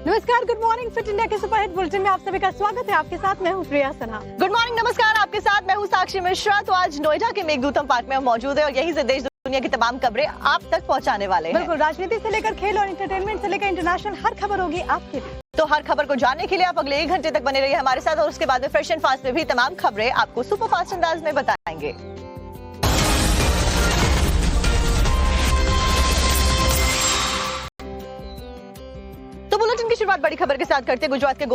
नमस्कार, good morning. Fit India के superhit bulletin में आप सभी का स्वागत है। आपके साथ मैं हूँ प्रिया सना। गुड मॉर्निंग, नमस्कार। आपके साथ मैं हूँ साक्षी मिश्रा। तो आज नोएडा के मेघदूतम पार्क में हम मौजूद है और यहीं से देश दुनिया की तमाम खबरें आप तक पहुँचाने वाले हैं। बिल्कुल, राजनीति से लेकर खेल और एंटरटेनमेंट से लेकर इंटरनेशनल हर खबर होगी आपके लिए। तो हर खबर को जानने के लिए आप अगले 1 घंटे तक बने रहिए हमारे साथ और उसके बाद में फ्रेश एंड फास्ट में भी तमाम खबरें आपको सुपर फास्ट अंदाज में बताएंगे। तो बुलेटिन की शुरुआत बड़ी खबर के साथ करते गुजरात के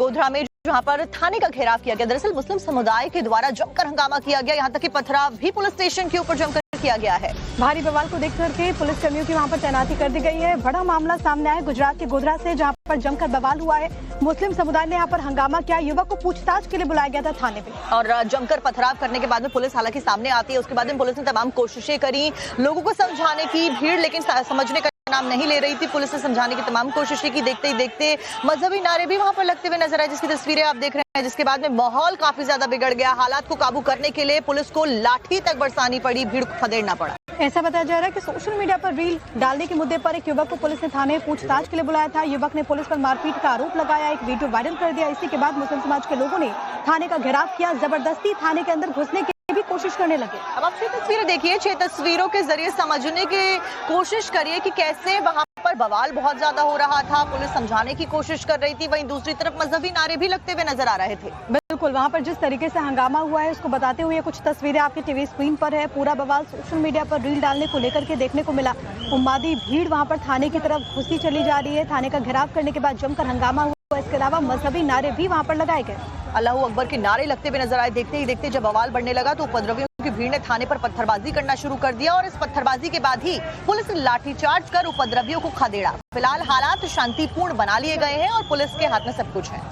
गोधरा में जहां पर थाने का घेराव किया गया। दरअसल मुस्लिम समुदाय के द्वारा जमकर हंगामा किया गया, यहां तक कि पथराव भी पुलिस स्टेशन के ऊपर जमकर किया गया है। भारी बवाल को देखकर के पुलिस कर्मियों की वहां पर तैनाती कर दी गई है। बड़ा मामला सामने आया गुजरात के गोधरा से, जहां पर जमकर बवाल हुआ है। मुस्लिम समुदाय ने यहाँ पर हंगामा किया। युवक को पूछताछ के लिए बुलाया गया था थाने पे और जमकर पथराव करने के बाद में पुलिस हालांकि सामने आती है। उसके बाद में पुलिस ने तमाम कोशिशें करी लोगों को समझाने की, भीड़ लेकिन समझने का नाम नहीं ले रही थी। पुलिस ने समझाने की तमाम कोशिशें की। देखते ही देखते मजहबी नारे भी वहां पर लगते हुए नजर आए, जिसकी तस्वीरें आप देख रहे हैं। जिसके बाद में माहौल काफी ज्यादा बिगड़ गया। हालात को काबू करने के लिए पुलिस को लाठी तक बरसानी पड़ी, भीड़ को खदेड़ना पड़ा। ऐसा बताया जा रहा है कि सोशल मीडिया पर रील डालने के मुद्दे पर एक युवक को पुलिस ने थाने पूछताछ के लिए बुलाया था। युवक ने पुलिस पर मारपीट का आरोप लगाया, एक वीडियो वायरल कर दिया। इसी के बाद मुस्लिम समाज के लोगों ने थाने का घेराव किया, जबरदस्ती थाने के अंदर घुसने की भी कोशिश करने लगे। अब आप 6 तस्वीरें देखिए। 6 तस्वीरों के जरिए समझने की कोशिश करिए कि कैसे वहां पर बवाल बहुत ज्यादा हो रहा था। पुलिस समझाने की कोशिश कर रही थी, वहीं दूसरी तरफ मजहबी नारे भी लगते हुए नजर आ रहे थे। बिल्कुल, वहां पर जिस तरीके से हंगामा हुआ है उसको बताते हुए कुछ तस्वीरें आपकी टीवी स्क्रीन पर है। पूरा बवाल सोशल मीडिया पर रील डालने को लेकर के देखने को मिला। उम्मादी भीड़ वहां पर थाने की तरफ घुसी चली जा रही है। थाने का घेराव करने के बाद जमकर हंगामा हुआ। इसके अलावा मजहबी नारे भी वहां पर लगाए गए। अल्लाहू अकबर के नारे लगते हुए नजर आए। देखते ही देखते जब बवाल बढ़ने लगा तो उपद्रवियों की भीड़ ने थाने पर पत्थरबाजी करना शुरू कर दिया और इस पत्थरबाजी के बाद ही पुलिस ने लाठीचार्ज कर उपद्रवियों को खदेड़ा। फिलहाल हालात शांतिपूर्ण बना लिए गए हैं और पुलिस के हाथ में सब कुछ है।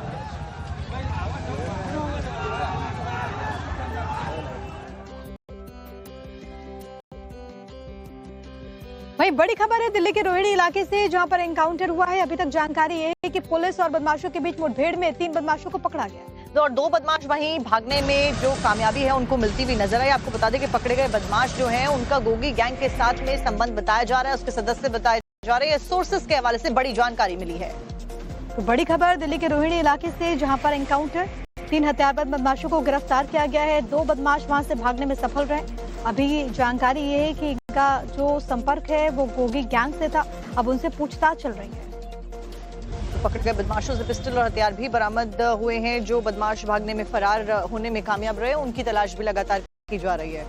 वहीं बड़ी खबर है दिल्ली के रोहिणी इलाके से, जहां पर एनकाउंटर हुआ है। अभी तक जानकारी ये है कि पुलिस और बदमाशों के बीच मुठभेड़ में 3 बदमाशों को पकड़ा गया और 2 बदमाश वहीं भागने में जो कामयाबी है उनको मिलती हुई नजर आई। आपको बता दें कि पकड़े गए बदमाश जो हैं उनका गोगी गैंग के साथ में संबंध बताया जा रहा है, उसके सदस्य बताए जा रहे हैं। सोर्सेस के हवाले से बड़ी जानकारी मिली है। तो बड़ी खबर दिल्ली के रोहिणी इलाके से, जहां पर एनकाउंटर, 3 हथियारबंद बदमाशों को गिरफ्तार किया गया है। 2 बदमाश वहां से भागने में सफल रहे। अभी जानकारी ये है कि इनका जो संपर्क है वो गोगी गैंग से था। अब उनसे पूछताछ चल रही है। तो पकड़ गए बदमाशों से पिस्टल और हथियार भी बरामद हुए हैं। जो बदमाश भागने में फरार होने में कामयाब रहे उनकी तलाश भी लगातार की जा रही है।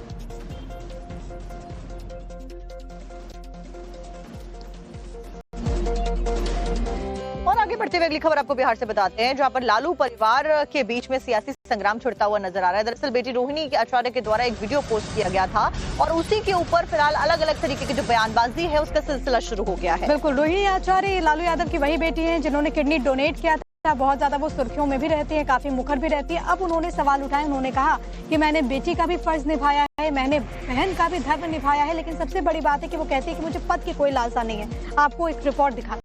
और आगे बढ़ते हुए अगली खबर आपको बिहार से बताते हैं, जहां पर लालू परिवार के बीच में सियासी संग्राम छिड़ता हुआ नजर आ रहा है। दरअसल बेटी रोहिणी आचार्य के द्वारा एक वीडियो पोस्ट किया गया था और उसी के ऊपर फिलहाल अलग अलग तरीके की जो बयानबाजी है उसका सिलसिला शुरू हो गया है। बिल्कुल, रोहिणी आचार्य लालू यादव की वही बेटी है जिन्होंने किडनी डोनेट किया था। बहुत ज्यादा वो सुर्खियों में भी रहती है, काफी मुखर भी रहती है। अब उन्होंने सवाल उठाए। उन्होंने कहा कि मैंने बेटी का भी फर्ज निभाया है, मैंने बहन का भी धर्म निभाया है, लेकिन सबसे बड़ी बात है कि वो कहती है कि मुझे पद की कोई लालसा नहीं है। आपको एक रिपोर्ट दिखा।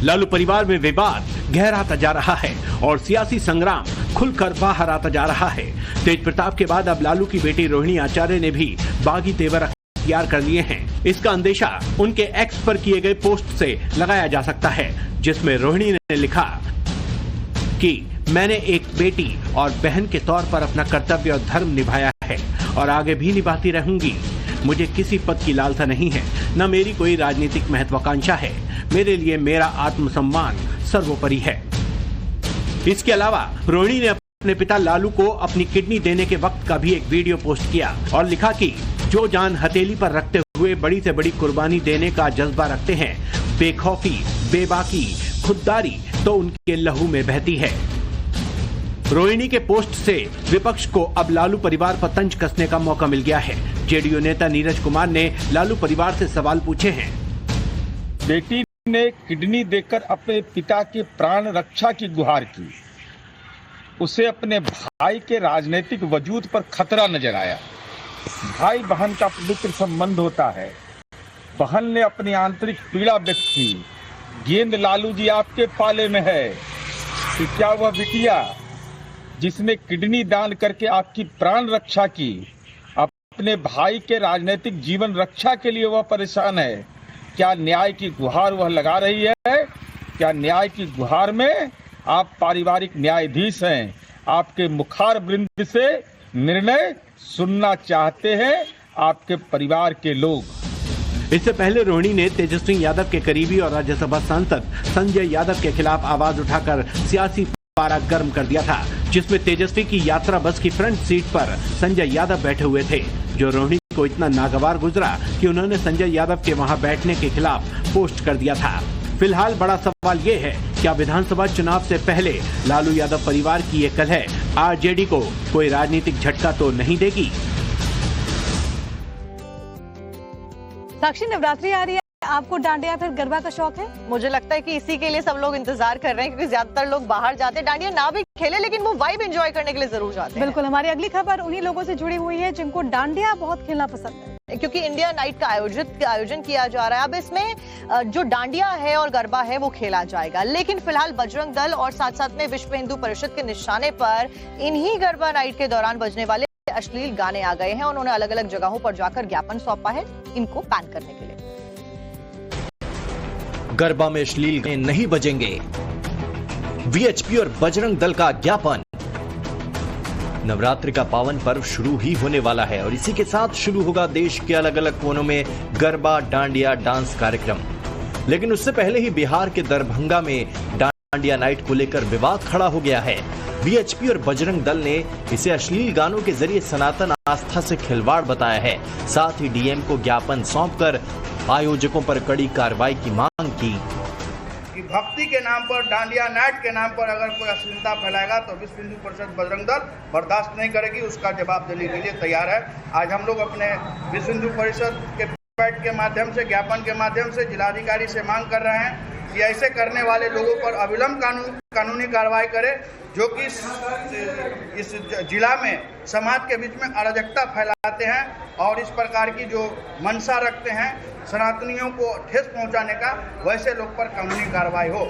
लालू परिवार में विवाद गहराता जा रहा है और सियासी संग्राम खुलकर बाहर आता जा रहा है। तेज प्रताप के बाद अब लालू की बेटी रोहिणी आचार्य ने भी बागी तेवर अख्तियार कर लिए हैं। इसका अंदेशा उनके एक्स पर किए गए पोस्ट से लगाया जा सकता है, जिसमें रोहिणी ने लिखा कि मैंने एक बेटी और बहन के तौर पर अपना कर्तव्य और धर्म निभाया है और आगे भी निभाती रहूंगी। मुझे किसी पद की लालसा नहीं है, न मेरी कोई राजनीतिक महत्वाकांक्षा है। मेरे लिए मेरा आत्मसम्मान सर्वोपरि है। इसके अलावा रोहिणी ने अपने पिता लालू को अपनी किडनी देने के वक्त का भी एक वीडियो पोस्ट किया और लिखा कि जो जान हथेली पर रखते हुए बड़ी से बड़ी कुर्बानी देने का जज्बा रखते हैं, बेखौफी, बेबाकी, खुददारी तो उनके लहू में बहती है। रोहिणी के पोस्ट से विपक्ष को अब लालू परिवार पर तंज कसने का मौका मिल गया है। जेडीयू नेता नीरज कुमार ने लालू परिवार से सवाल पूछे हैं। बेटी ने किडनी देकर अपने पिता के प्राण रक्षा की गुहार की। उसे अपने भाई के राजनीतिक वजूद पर खतरा नजर आया। भाई बहन का पवित्र संबंध होता है। बहन ने अपनी आंतरिक पीड़ा व्यक्त की। गेंद लालू जी आपके पाले में है कि क्या वह बिटिया जिसने किडनी दान करके आपकी प्राण रक्षा की, अपने भाई के राजनीतिक जीवन रक्षा के लिए वह परेशान है। क्या न्याय की गुहार वह लगा रही है? क्या न्याय की गुहार में आप पारिवारिक न्यायाधीश हैं? आपके मुखार वृंद से निर्णय सुनना चाहते हैं आपके परिवार के लोग। इससे पहले रोहिणी ने तेजस्वी यादव के करीबी और राज्यसभा सांसद संजय यादव के खिलाफ आवाज उठाकर सियासी पारा गर्म कर दिया था, जिसमें तेजस्वी की यात्रा बस की फ्रंट सीट पर संजय यादव बैठे हुए थे, जो रोहिणी को इतना नागवार गुजरा कि उन्होंने संजय यादव के वहां बैठने के खिलाफ पोस्ट कर दिया था। फिलहाल बड़ा सवाल ये है, क्या विधानसभा चुनाव से पहले लालू यादव परिवार की ये कलह आरजेडी को कोई राजनीतिक झटका तो नहीं देगी? साक्षी, नवरात्रि आ रही है, आपको डांडिया फिर गरबा का शौक है? मुझे लगता है कि इसी के लिए सब लोग इंतजार कर रहे हैं, क्योंकि ज्यादातर लोग बाहर जाते हैं, डांडिया ना भी खेले लेकिन वो वाइब एंजॉय करने के लिए जरूर जाते हैं। बिल्कुल, हमारी अगली खबर उन्हीं लोगों से जुड़ी हुई है जिनको डांडिया बहुत खेलना पसंद है, क्योंकि इंडिया नाइट का आयोजन किया जा रहा है। अब इसमें जो डांडिया है और गरबा है वो खेला जाएगा, लेकिन फिलहाल बजरंग दल और साथ साथ में विश्व हिंदू परिषद के निशाने पर इन्हीं गरबा नाइट के दौरान बजने वाले अश्लील गाने आ गए हैं। उन्होंने अलग अलग जगहों पर जाकर ज्ञापन सौंपा है इनको बैन करने के लिए। गरबा में अश्लील गाने नहीं बजेंगे, वीएचपी और बजरंग दल का ज्ञापन। नवरात्रि का पावन पर्व शुरू ही होने वाला है और इसी के साथ शुरू होगा देश के अलग अलग कोनों में गरबा, डांडिया, डांस कार्यक्रम। लेकिन उससे पहले ही बिहार के दरभंगा में डांडिया नाइट को लेकर विवाद खड़ा हो गया है। वीएचपी और बजरंग दल ने इसे अश्लील गानों के जरिए सनातन आस्था से खिलवाड़ बताया है। साथ ही डीएम को ज्ञापन सौंपकर आयोजकों पर कड़ी कार्रवाई की मांग की। कि भक्ति के नाम पर, डांडिया नाइट के नाम पर अगर कोई अश्लीलता फैलाएगा तो विश्व हिंदू परिषद बजरंग दल बर्दाश्त नहीं करेगी, उसका जवाब देने के लिए तैयार है। आज हम लोग अपने विश्व हिंदू परिषद के वेबसाइट के माध्यम से, ज्ञापन के माध्यम से जिलाधिकारी से मांग कर रहे हैं कि ऐसे करने वाले लोगों पर अविलंब कानूनी कार्रवाई करे, जो कि इस जिला में समाज के बीच में अराजकता फैलाते हैं और इस प्रकार की जो मंशा रखते हैं सनातनियों को ठेस पहुंचाने का, वैसे लोग पर कानूनी कार्रवाई हो।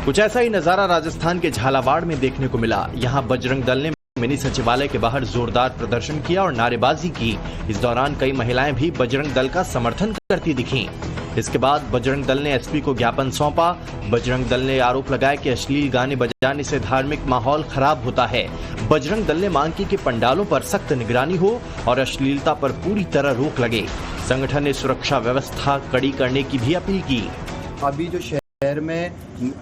कुछ ऐसा ही नजारा राजस्थान के झालावाड़ में देखने को मिला। यहाँ बजरंग दल ने मिनी सचिवालय के बाहर जोरदार प्रदर्शन किया और नारेबाजी की। इस दौरान कई महिलाएं भी बजरंग दल का समर्थन करती दिखीं। इसके बाद बजरंग दल ने एसपी को ज्ञापन सौंपा। बजरंग दल ने आरोप लगाया कि अश्लील गाने बजाने से धार्मिक माहौल खराब होता है। बजरंग दल ने मांग की कि पंडालों पर सख्त निगरानी हो और अश्लीलता पर पूरी तरह रोक लगे। संगठन ने सुरक्षा व्यवस्था कड़ी करने की भी अपील की। अभी जो शहर में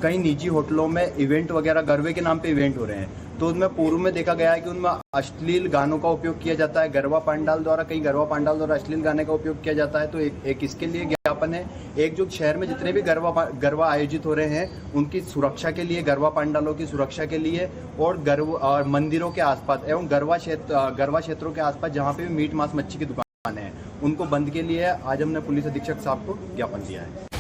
कई निजी होटलों में इवेंट वगैरह गरबे के नाम पे इवेंट हो रहे हैं, तो उनमें पूर्व में देखा गया है कि उनमें अश्लील गानों का उपयोग किया जाता है। गरबा पंडाल द्वारा अश्लील गाने का उपयोग किया जाता है। तो एक इसके लिए ज्ञापन है। एक जो शहर में जितने भी गरबा आयोजित हो रहे हैं उनकी सुरक्षा के लिए, गरबा पंडालों की सुरक्षा के लिए और मंदिरों के आसपास एवं गरबा क्षेत्रों के आसपास जहाँ पे भी मीट मांस मच्छी की दुकान है, उनको बंद के लिए आज हमने पुलिस अधीक्षक साहब को ज्ञापन दिया है।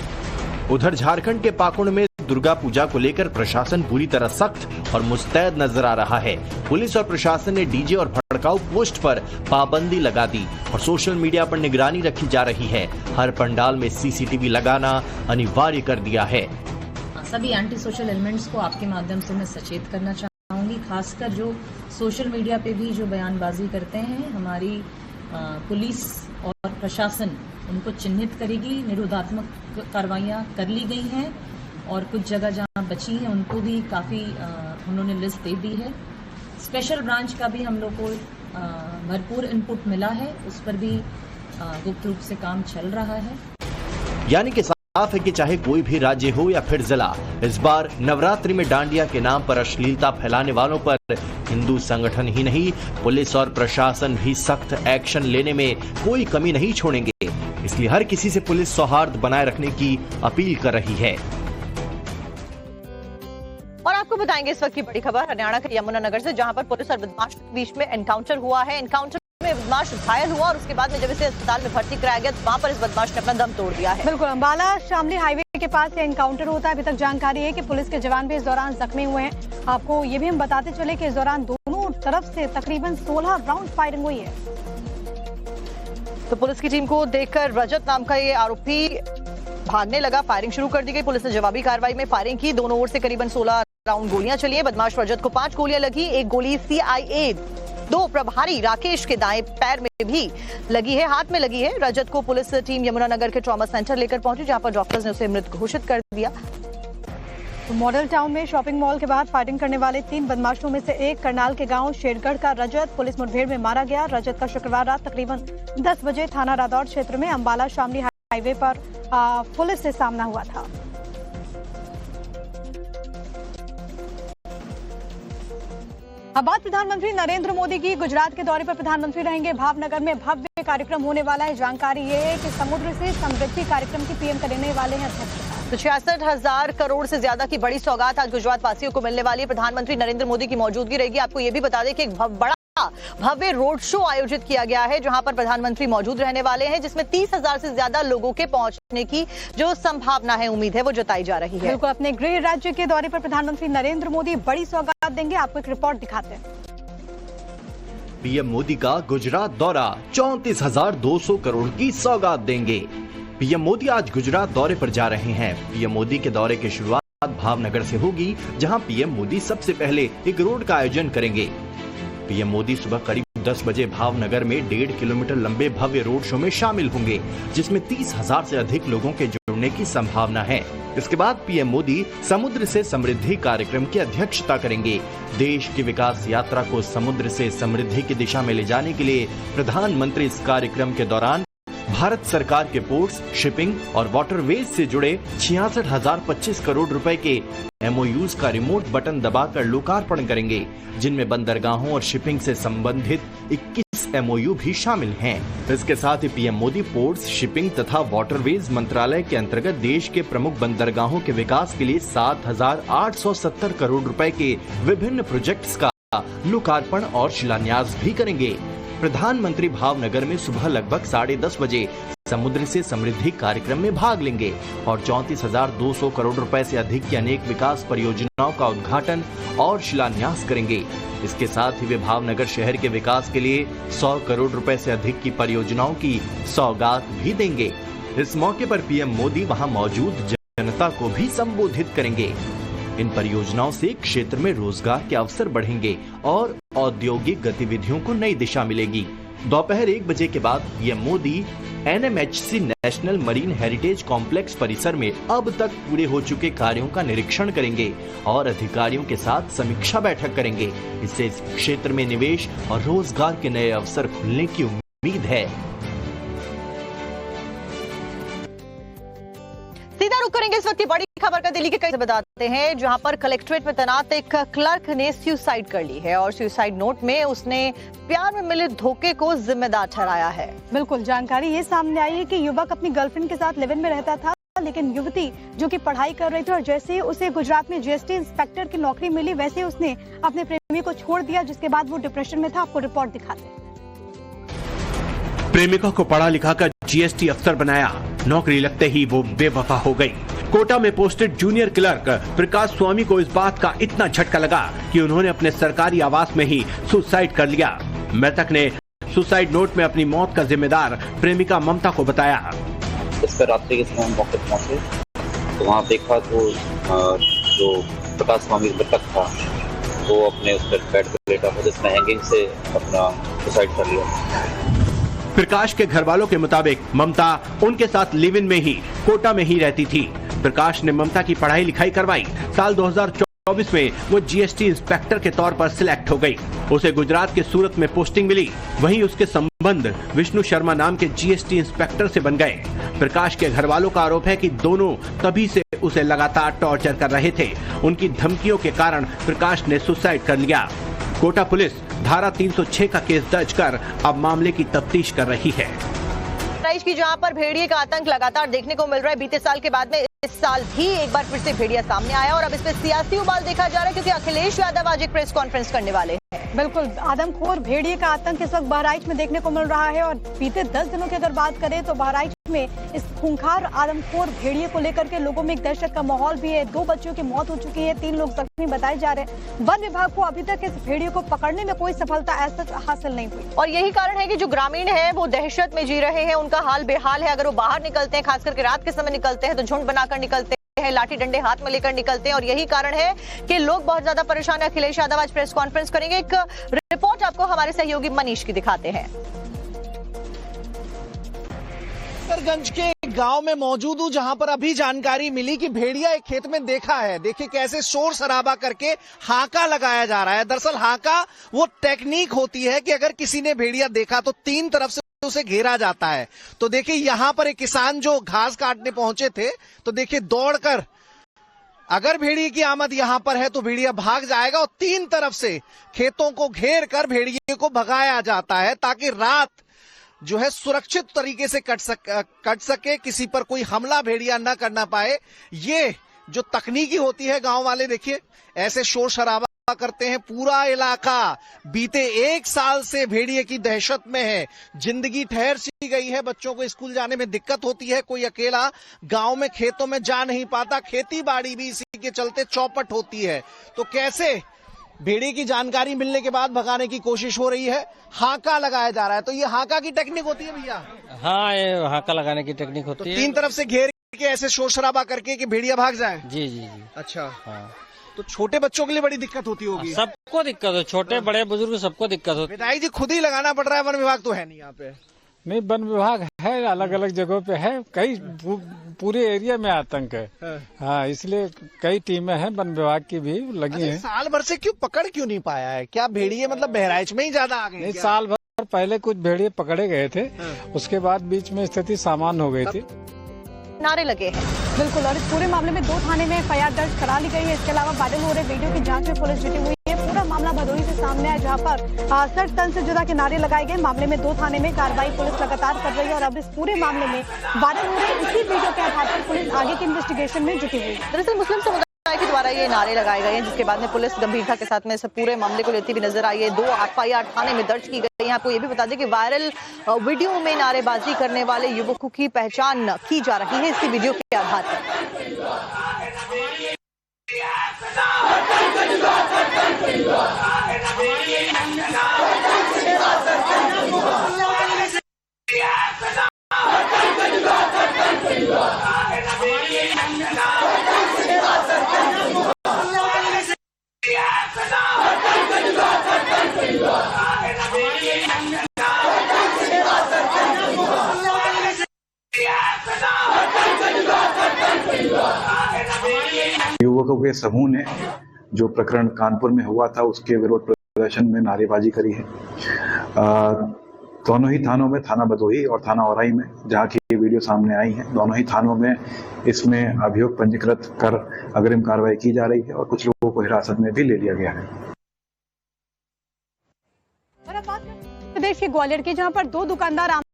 उधर झारखंड के पाकुड़ में दुर्गा पूजा को लेकर प्रशासन पूरी तरह सख्त और मुस्तैद नजर आ रहा है। पुलिस और प्रशासन ने डीजे और भड़काऊ पोस्ट पर पाबंदी लगा दी और सोशल मीडिया पर निगरानी रखी जा रही है। हर पंडाल में सीसीटीवी लगाना अनिवार्य कर दिया है। सभी एंटी सोशल एलिमेंट्स को आपके माध्यम से मैं सचेत करना चाहूंगी, खासकर जो सोशल मीडिया पे भी जो बयानबाजी करते हैं। हमारी पुलिस और प्रशासन उनको चिन्हित करेगी। निरोधात्मक कार्रवाइयां कर ली गई हैं और कुछ जगह जहां बची हैं उनको भी काफ़ी उन्होंने लिस्ट दे दी है। स्पेशल ब्रांच का भी हम लोग को भरपूर इनपुट मिला है, उस पर भी गुप्त रूप से काम चल रहा है। यानी कि साफ है कि चाहे कोई भी राज्य हो या फिर जिला, इस बार नवरात्रि में डांडिया के नाम पर अश्लीलता फैलाने वालों पर हिंदू संगठन ही नहीं, पुलिस और प्रशासन भी सख्त एक्शन लेने में कोई कमी नहीं छोड़ेंगे। इसलिए हर किसी से पुलिस सौहार्द बनाए रखने की अपील कर रही है। और आपको बताएंगे इस वक्त की बड़ी खबर हरियाणा के यमुनानगर से, जहां पर पुलिस और बदमाश के बीच में एनकाउंटर हुआ है। एनकाउंटर में बदमाश घायल हुआ और उसके बाद में जब इसे अस्पताल में भर्ती कराया गया तो वहां पर इस बदमाश ने अपना दम तोड़ दिया है। बिल्कुल, अंबाला शामली हाईवे के पास ये एनकाउंटर होता है। अभी तक जानकारी है कि पुलिस के जवान भी इस दौरान जख्मी हुए हैं। आपको ये भी हम बताते चले कि इस दौरान दोनों तरफ से तकरीबन 16 राउंड फायरिंग हुई है। तो पुलिस की टीम को देखकर रजत नाम का ये आरोपी भागने लगा। फायरिंग शुरू कर दी गई। पुलिस ने जवाबी कार्रवाई में फायरिंग की। दोनों ओर से करीबन 16 राउंड गोलियां चली है। बदमाश रजत को 5 गोलियां लगी। एक गोली CIA दो प्रभारी राकेश के दाएं पैर में भी लगी है, हाथ में लगी है। रजत को पुलिस टीम यमुनानगर के ट्रॉमा सेंटर लेकर पहुंची, जहां पर डॉक्टर्स ने उसे मृत घोषित कर दिया। तो मॉडल टाउन में शॉपिंग मॉल के बाहर फायरिंग करने वाले 3 बदमाशों में से एक करनाल के गांव शेरगढ़ का रजत पुलिस मुठभेड़ में मारा गया। रजत का शुक्रवार रात तकरीबन 10 बजे थाना रादौर क्षेत्र में अंबाला शामली हाईवे पर पुलिस से सामना हुआ था। अब बात प्रधानमंत्री नरेंद्र मोदी की। गुजरात के दौरे पर प्रधानमंत्री रहेंगे। भावनगर में भव्य कार्यक्रम होने वाला है। जानकारी ये है कि समुद्र से समृद्धि कार्यक्रम की पीएम करने वाले हैं अध्यक्षता। तो 66,000 करोड़ से ज्यादा की बड़ी सौगात आज गुजरात वासियों को मिलने वाली है। प्रधानमंत्री नरेंद्र मोदी की मौजूदगी रहेगी। आपको ये भी बता दें कि एक बड़ा भव्य रोड शो आयोजित किया गया है, जहां पर प्रधानमंत्री मौजूद रहने वाले हैं, जिसमें 30,000 से ज्यादा लोगों के पहुंचने की जो संभावना है, उम्मीद है, वो जताई जा रही है। बिल्कुल, अपने गृह राज्य के दौरे पर प्रधानमंत्री नरेंद्र मोदी बड़ी सौगात देंगे। आपको एक रिपोर्ट दिखाते हैं। पीएम मोदी का गुजरात दौरा, 34,200 करोड़ की सौगात देंगे। पीएम मोदी आज गुजरात दौरे पर जा रहे हैं। पीएम मोदी के दौरे की शुरुआत भावनगर से होगी, जहां पीएम मोदी सबसे पहले एक रोड का आयोजन करेंगे। पीएम मोदी सुबह करीब 10 बजे भावनगर में 1.5 किलोमीटर लंबे भव्य रोड शो में शामिल होंगे, जिसमें 30,000 से अधिक लोगों के जुड़ने की संभावना है। इसके बाद पीएम मोदी समुद्र से समृद्धि कार्यक्रम की अध्यक्षता करेंगे। देश की विकास यात्रा को समुद्र से समृद्धि की दिशा में ले जाने के लिए प्रधानमंत्री इस कार्यक्रम के दौरान भारत सरकार के पोर्ट्स, शिपिंग और वाटरवेज से जुड़े 66,025 करोड़ रुपए के MOUs का रिमोट बटन दबाकर लोकार्पण करेंगे, जिनमें बंदरगाहों और शिपिंग से संबंधित 21 MOU भी शामिल हैं। इसके साथ ही पीएम मोदी पोर्ट्स, शिपिंग तथा वाटरवेज मंत्रालय के अंतर्गत देश के प्रमुख बंदरगाहों के विकास के लिए 7,870 करोड़ रुपए के विभिन्न प्रोजेक्ट्स का लोकार्पण और शिलान्यास भी करेंगे। प्रधानमंत्री भावनगर में सुबह लगभग 10:30 बजे समुद्र से समृद्धि कार्यक्रम में भाग लेंगे और 34,200 करोड़ रुपए से अधिक की अनेक विकास परियोजनाओं का उद्घाटन और शिलान्यास करेंगे। इसके साथ ही वे भावनगर शहर के विकास के लिए 100 करोड़ रुपए से अधिक की परियोजनाओं की सौगात भी देंगे। इस मौके पर पीएम मोदी वहां मौजूद जनता को भी संबोधित करेंगे। इन परियोजनाओं से क्षेत्र में रोजगार के अवसर बढ़ेंगे और औद्योगिक गतिविधियों को नई दिशा मिलेगी। दोपहर 1 बजे के बाद PM Modi NMHC national marine heritage complex परिसर में अब तक पूरे हो चुके कार्यों का निरीक्षण करेंगे और अधिकारियों के साथ समीक्षा बैठक करेंगे। इससे इस क्षेत्र में निवेश और रोजगार के नए अवसर खुलने की उम्मीद है। सीधा रुक करेंगे इस वक्त की बड़ी खबर का। दिल्ली के कई बताते हैं, जहां पर कलेक्ट्रेट में तैनात एक क्लर्क ने सुसाइड कर ली है और सुसाइड नोट में उसने प्यार में मिले धोखे को जिम्मेदार ठहराया है। बिल्कुल, जानकारी ये सामने आई है कि युवक अपनी गर्लफ्रेंड के साथ लिव इन में रहता था, लेकिन युवती जो कि पढ़ाई कर रही थी और जैसे ही उसे गुजरात में GST इंस्पेक्टर की नौकरी मिली, वैसे उसने अपने प्रेमी को छोड़ दिया, जिसके बाद वो डिप्रेशन में था। आपको रिपोर्ट दिखाते हैं। प्रेमिका को पढ़ा लिखा कर GST अफसर बनाया, नौकरी लगते ही वो बेवफा हो गई। कोटा में पोस्टेड जूनियर क्लर्क प्रकाश स्वामी को इस बात का इतना झटका लगा कि उन्होंने अपने सरकारी आवास में ही सुसाइड कर लिया। मृतक ने सुसाइड नोट में अपनी मौत का जिम्मेदार प्रेमिका ममता को बताया। इस पर रात्रि के समय हम मौके पर पहुंचे तो वहाँ देखा तो जो प्रकाश स्वामी मृतक था वो अपने उस पर बेड पर लेटा था, जिसमें हैंगिंग से अपना सुसाइड कर लिया। प्रकाश के घर वालों के मुताबिक ममता उनके साथ लिव इन में ही कोटा में ही रहती थी। प्रकाश ने ममता की पढ़ाई लिखाई करवाई। साल 2024 में वो GST इंस्पेक्टर के तौर पर सिलेक्ट हो गई। उसे गुजरात के सूरत में पोस्टिंग मिली। वहीं उसके संबंध विष्णु शर्मा नाम के GST इंस्पेक्टर से बन गए। प्रकाश के घर वालों का आरोप है कि दोनों तभी से उसे लगातार टॉर्चर कर रहे थे। उनकी धमकियों के कारण प्रकाश ने सुसाइड कर लिया। कोटा पुलिस धारा 306 का केस दर्ज कर अब मामले की तफ्तीश कर रही है। की जहां पर भेड़िए का आतंक लगातार देखने को मिल रहा है। बीते साल के बाद में इस साल भी एक बार फिर से भेड़िया सामने आया और अब इसमें सियासी उबाल देखा जा रहा है, क्योंकि अखिलेश यादव आज एक प्रेस कॉन्फ्रेंस करने वाले हैं। बिल्कुल, आदमखोर भेड़िए का आतंक इस वक्त बहराइच में देखने को मिल रहा है और बीते 10 दिनों की अगर बात करें तो बहराइच में इस खूंखार आदमखोर भेड़िए को लेकर के लोगों में एक दहशत का माहौल भी है। 2 बच्चों की मौत हो चुकी है, 3 लोग जख्मी बताए जा रहे हैं। वन विभाग को अभी तक इस भेड़िए को पकड़ने में कोई सफलता ऐसा हासिल नहीं हुई और यही कारण है कि जो ग्रामीण है वो दहशत में जी रहे हैं। उनका हाल बेहाल है। अगर वो बाहर निकलते हैं, खास करके रात के समय निकलते हैं, तो झुंड बनाकर निकलते हैं, लाठी डंडे हाथ में लेकर निकलते हैं और यही कारण है कि लोग बहुत ज्यादा परेशान है। अखिलेश यादव आज प्रेस कॉन्फ्रेंस करेंगे। एक रिपोर्ट आप आपको हमारे सहयोगी मनीष की दिखाते हैं। गंज के गांव में मौजूद हूं, जहां पर अभी जानकारी मिली कि भेड़िया एक खेत में देखा है। देखिए कैसे शोर शराबा करके हाका लगाया जा रहा है। दरअसल हाका वो टेक्निक होती है कि अगर किसी ने भेड़िया देखा तो 3 तरफ से उसे घेरा जाता है। तो देखिए यहां पर एक किसान जो घास काटने पहुंचे थे, तो देखिए दौड़कर अगर भेड़िए की आमद यहां पर है तो भेड़िया भाग जाएगा और 3 तरफ से खेतों को घेर कर भेड़िए को भगाया जाता है ताकि रात जो है सुरक्षित तरीके से कट सके, किसी पर कोई हमला भेड़िया न करना पाए। ये जो तकनीकी होती है, गांव वाले देखिए ऐसे शोर शराबा करते हैं। पूरा इलाका बीते 1 साल से भेड़िए की दहशत में है। जिंदगी ठहर सी गई है, बच्चों को स्कूल जाने में दिक्कत होती है। कोई अकेला गांव में खेतों में जा नहीं पाता, खेती बाड़ी भी इसी के चलते चौपट होती है। तो कैसे भेड़िए की जानकारी मिलने के बाद भगाने की कोशिश हो रही है, हाका लगाया जा रहा है। तो ये हाका की टेक्निक होती है भैया? हाँ, ये हाका लगाने की टेक्निक होती है। 3 तरफ से घेर के ऐसे शोर शराबा करके कि भेड़िया भाग जाए। जी जी जी। अच्छा, हाँ। तो छोटे बच्चों के लिए बड़ी दिक्कत होती होगी। सबको दिक्कत हो, छोटे बड़े बुजुर्ग सबको दिक्कत होती है। विधायक जी खुद ही लगाना पड़ रहा है, वन विभाग तो है नहीं यहाँ पे। नहीं, वन विभाग है, अलग अलग जगहों पे है, कई पूरे एरिया में आतंक है। हाँ, इसलिए कई टीमें हैं वन विभाग की भी लगी हैं। साल भर से पकड़ क्यों नहीं पाया है? क्या भेड़िए मतलब बहराइच में ही ज्यादा आ गए? नहीं, साल भर पहले कुछ भेड़िए पकड़े गए थे, उसके बाद बीच में स्थिति सामान्य हो गई थी। नारे लगे हैं। बिल्कुल, और इस पूरे मामले में 2 थाने में एफआईआर दर्ज करा ली गई है। इसके अलावा वायरल हो रहे वीडियो की जांच में पुलिस जुटी हुई है। पूरा मामला भदोही से सामने आया, जहां पर सर तन से जुदा के नारे लगाए गए। मामले में 2 थाने में कार्रवाई पुलिस लगातार कर रही है और अब इस पूरे मामले में वायरल हो रहे इसी वीडियो के आधार पर पुलिस आगे की इन्वेस्टिगेशन में जुटी हुई है। दरअसल मुस्लिम समुदाय के द्वारा ये नारे लगाए गए हैं, जिसके बाद में पुलिस गंभीरता के साथ में इस पूरे मामले को लेती हुई नजर आई है। 2 एफआईआर थाने में दर्ज की गई है। आपको ये भी बता दें कि वायरल वीडियो में नारेबाजी करने वाले युवकों की पहचान की जा रही है इसी वीडियो के आधार पर। युवकों के समूह ने जो प्रकरण कानपुर में हुआ था उसके विरोध प्रदर्शन में नारेबाजी करी है। दोनों ही थानों में, थाना भदोही और थाना औराई में, जहां की ये वीडियो सामने आई है, दोनों ही थानों में इसमें अभियोग पंजीकृत कर अग्रिम कार्रवाई की जा रही है और कुछ लोगों को हिरासत में भी ले लिया गया है। प्रदेश के ग्वालियर के, जहां पर 2 दुकानदार